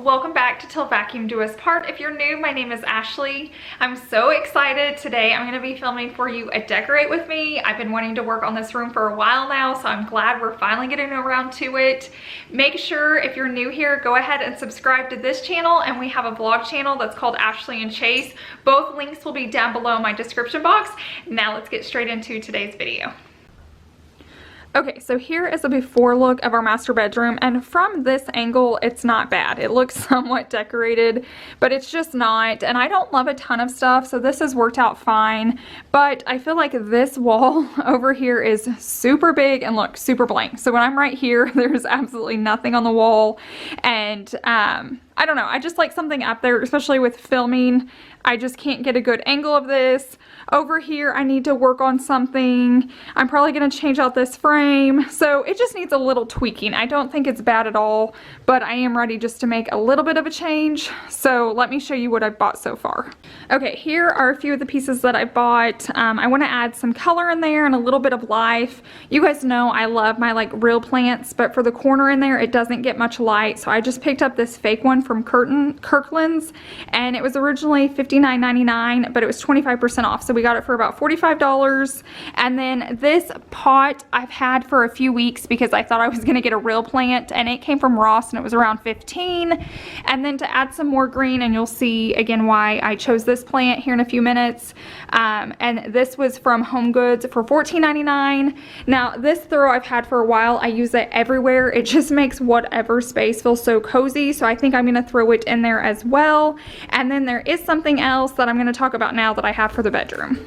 welcome back to Till Vacuum Do Us Part. If you're new, my name is Ashley. I'm so excited. Today I'm going to be filming for you a decorate with me. I've been wanting to work on this room for a while now, so I'm glad we're finally getting around to it. Make sure if you're new here, go ahead and subscribe to this channel, and we have a vlog channel that's called Ashley and Chase. Both links will be down below in my description box. Now let's get straight into today's video. Okay, so here is a before look of our master bedroom, and from this angle, it's not bad. It looks somewhat decorated, but it's just not, and I don't love a ton of stuff, so this has worked out fine, but I feel like this wall over here is super big and look super blank. So when I'm right here, there's absolutely nothing on the wall, and I don't know, I just like something up there, especially with filming. I just can't get a good angle of this. Over here, I need to work on something. I'm probably going to change out this frame. So it just needs a little tweaking. I don't think it's bad at all, but I am ready just to make a little bit of a change. So let me show you what I've bought so far. Okay, here are a few of the pieces that I bought. I want to add some color in there and a little bit of life. You guys know I love my like real plants, but for the corner in there, it doesn't get much light. So I just picked up this fake one from Kirkland's, and it was originally $59.99, but it was 25% off. So we got it for about $45. And then this pot I've had for a few weeks because I thought I was going to get a real plant, and it came from Ross and it was around $15. And then to add some more green, and you'll see again why I chose this plant here in a few minutes. And this was from Home Goods for $14.99. Now this throw I've had for a while. I use it everywhere. It just makes whatever space feel so cozy. So I think I'm going to throw it in there as well. And then there is something else that I'm going to talk about now that I have for the bedroom.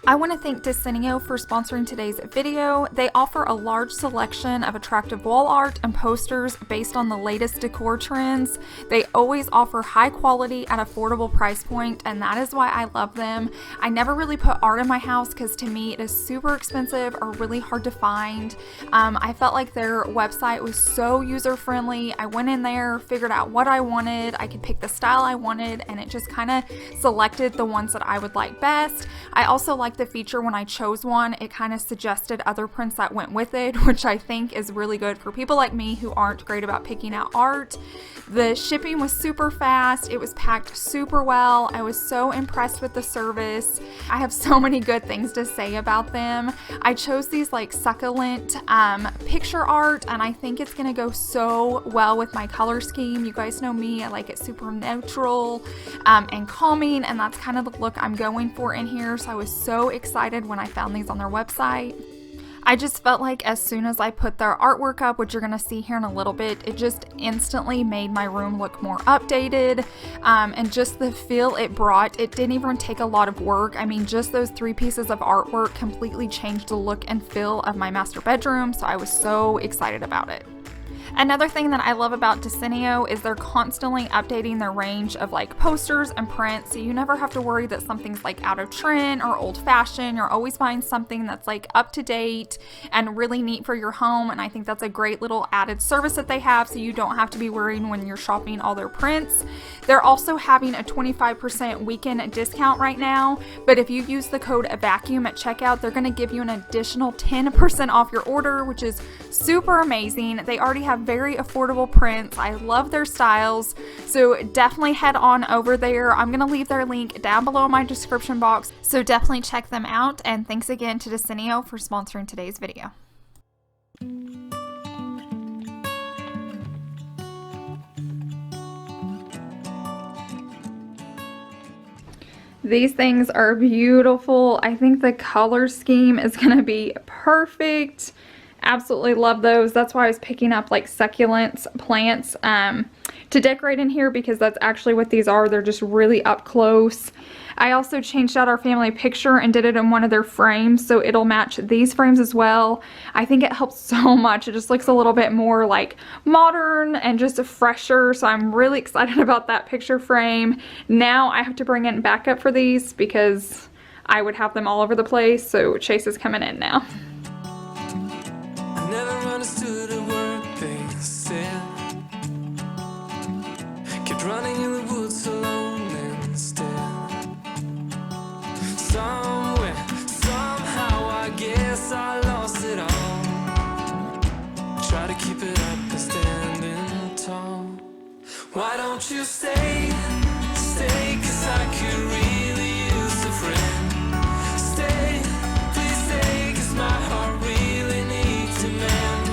I want to thank Decenio for sponsoring today's video. They offer a large selection of attractive wall art and posters based on the latest decor trends. They always offer high quality at affordable price point, and that is why I love them. I never really put art in my house because to me it is super expensive or really hard to find. I felt like their website was so user-friendly. I went in there, figured out what I wanted, I could pick the style I wanted, and it just kind of selected the ones that I would like best. I also like the feature when I chose one, it kind of suggested other prints that went with it, which I think is really good for people like me who aren't great about picking out art. The shipping was super fast. It was packed super well. I was so impressed with the service. I have so many good things to say about them. I chose these like succulent picture art, and I think it's gonna go so well with my color scheme. You guys know me, I like it super neutral and calming, and that's kind of the look I'm going for in here. So I was so excited when I found these on their website. I just felt like as soon as I put their artwork up, which you're going to see here in a little bit, it just instantly made my room look more updated, and just the feel it brought. It didn't even take a lot of work. I mean, just those 3 pieces of artwork completely changed the look and feel of my master bedroom, so I was so excited about it. Another thing that I love about Decenio is they're constantly updating their range of like posters and prints, so you never have to worry that something's like out of trend or old fashioned. You're always buying something that's like up to date and really neat for your home, and I think that's a great little added service that they have, so you don't have to be worrying when you're shopping all their prints. They're also having a 25% weekend discount right now, but if you use the code VACUUM at checkout, they're going to give you an additional 10% off your order, which is super amazing. They already have very affordable prints. I love their styles, so definitely head on over there. I'm going to leave their link down below in my description box, so definitely check them out, and thanks again to Decenio for sponsoring today's video. These things are beautiful. I think the color scheme is going to be perfect. Absolutely love those. That's why I was picking up like succulents plants to decorate in here, because that's actually what these are. They're just really up close. I also changed out our family picture and did it in one of their frames, so it'll match these frames as well. I think it helps so much. It just looks a little bit more like modern and just fresher, so I'm really excited about that picture frame. Now I have to bring in backup for these because I would have them all over the place, so Chase is coming in now. I never understood a word they said. Kept running in the woods alone instead. Somewhere, somehow, I guess I lost it all. Try to keep it up and standing tall. Why don't you stay, stay, 'cause I could really use a friend. Stay, please stay, 'cause my heart really needs a man.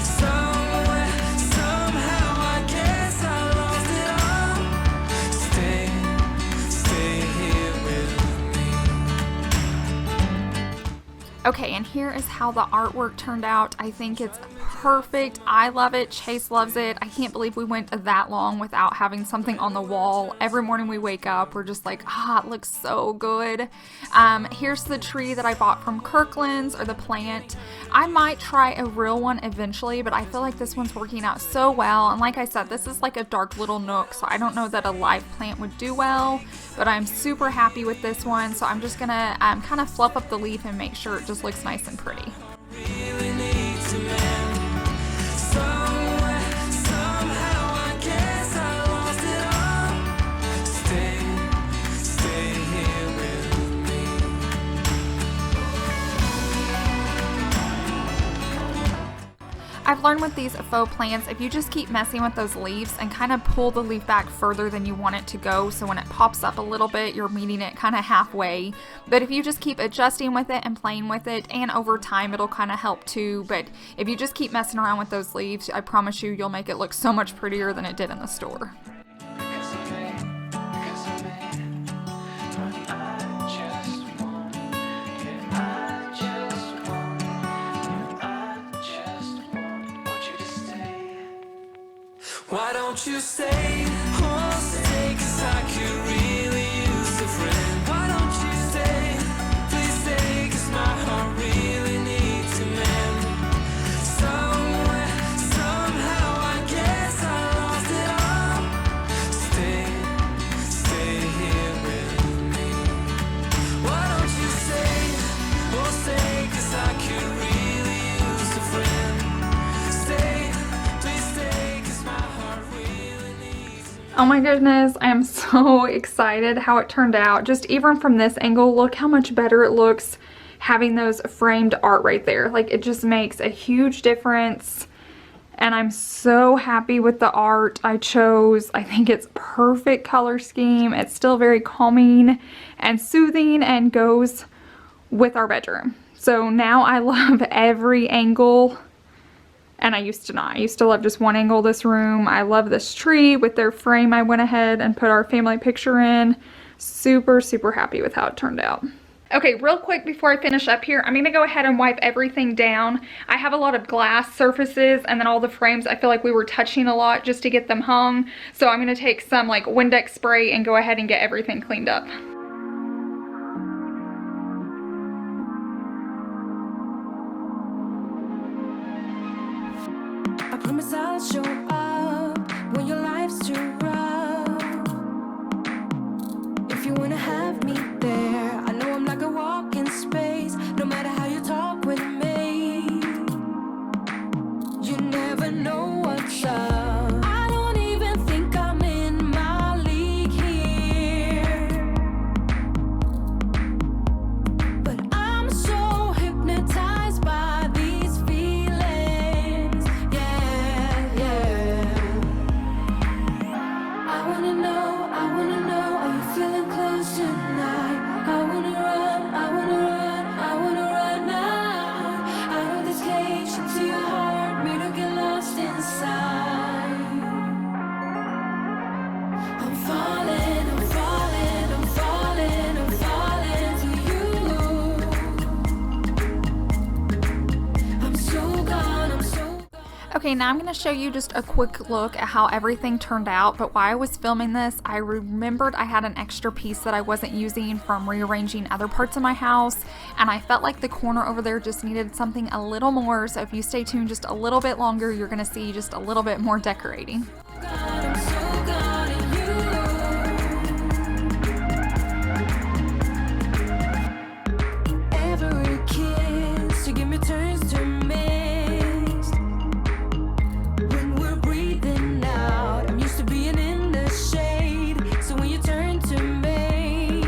Somewhere, somehow, I guess I lost it all. Stay, stay here with me. Okay, and here is how the artwork turned out. I think it's perfect. I love it. Chase loves it. I can't believe we went that long without having something on the wall. Every morning we wake up, we're just like, it looks so good. Here's the tree that I bought from Kirkland's, or the plant. I might try a real one eventually, but I feel like this one's working out so well. And like I said, this is like a dark little nook, so I don't know that a live plant would do well, but I'm super happy with this one. So I'm just gonna kind of fluff up the leaf and make sure it just looks nice and pretty. Really needs a man. Somewhere, somehow, I guess I lost it all. Stay, stay here with me. I've learned with these faux plants, if you just keep messing with those leaves and kind of pull the leaf back further than you want it to go, so when it pops up a little bit, you're meeting it kind of halfway. But if you just keep adjusting with it and playing with it, and over time it'll kind of help too. But if you just keep messing around with those leaves, I promise you, you'll make it look so much prettier than it did in the store. Why don't you stay, oh stay, 'cause I could really use a friend. Why don't you stay, please stay, 'cause my heart really needs a man. Somewhere, somehow, I guess I lost it all. Stay, stay here with me. Why don't you stay, oh stay, 'cause I could really use a friend. Stay, please stay, 'cause my heart really needs a man. Oh my goodness, I am so excited how it turned out. Just even from this angle, look how much better it looks having those framed art right there. Like, it just makes a huge difference. And I'm so happy with the art I chose. I think it's perfect color scheme. It's still very calming and soothing and goes with our bedroom. So now I love every angle. And I used to not. I used to love just one angle of this room. I love this tree with their frame. I went ahead and put our family picture in. Super, super happy with how it turned out. Okay, real quick before I finish up here, I'm gonna go ahead and wipe everything down. I have a lot of glass surfaces, and then all the frames, I feel like we were touching a lot just to get them hung. So I'm gonna take some like Windex spray and go ahead and get everything cleaned up. I promise I'll show up when your life's too rough. If you wanna have me there, I know I'm like a walk in space. No matter how you talk with me, you never know what's up. I don't even think I'm in my league here, but I'm so hypnotized by these feelings. I wanna know, are you feeling close tonight? I wanna run now. Out of this cage into your heart, me to get lost inside. I'm falling to you. I'm so gone. Okay, now I'm going to show you just a quick look at how everything turned out. But while I was filming this, I remembered I had an extra piece that I wasn't using from rearranging other parts of my house, and I felt like the corner over there just needed something a little more. So if you stay tuned just a little bit longer, you're going to see just a little bit more decorating. I'm so gone in you. Every kiss you give me turns to mist. When we're breathing out, I'm used to being in the shade. So when you turn to me,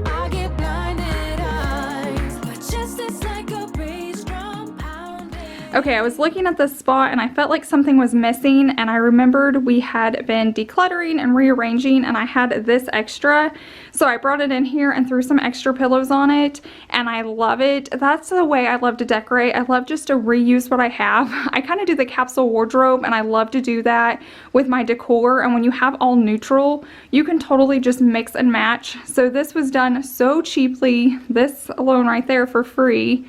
I get blinded eyes. My chest is like a bass drum pounding. Okay, I was looking at this spot and I felt like something was missing, and I remembered we had been decluttering and rearranging and I had this extra. So I brought it in here and threw some extra pillows on it, and I love it. That's the way I love to decorate. I love just to reuse what I have. I kind of do the capsule wardrobe, and I love to do that with my decor. And when you have all neutral, you can totally just mix and match. So this was done so cheaply, this alone right there for free.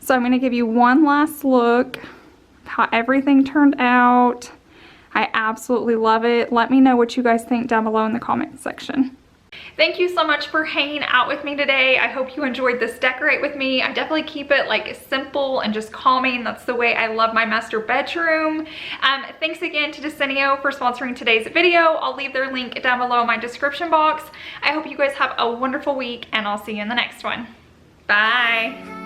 So I'm going to give you one last look at how everything turned out. I absolutely love it. Let me know what you guys think down below in the comment section. Thank you so much for hanging out with me today. I hope you enjoyed this decorate with me. I definitely keep it like simple and just calming. That's the way I love my master bedroom. Thanks again to Decenio for sponsoring today's video. I'll leave their link down below in my description box. I hope you guys have a wonderful week, and I'll see you in the next one. Bye.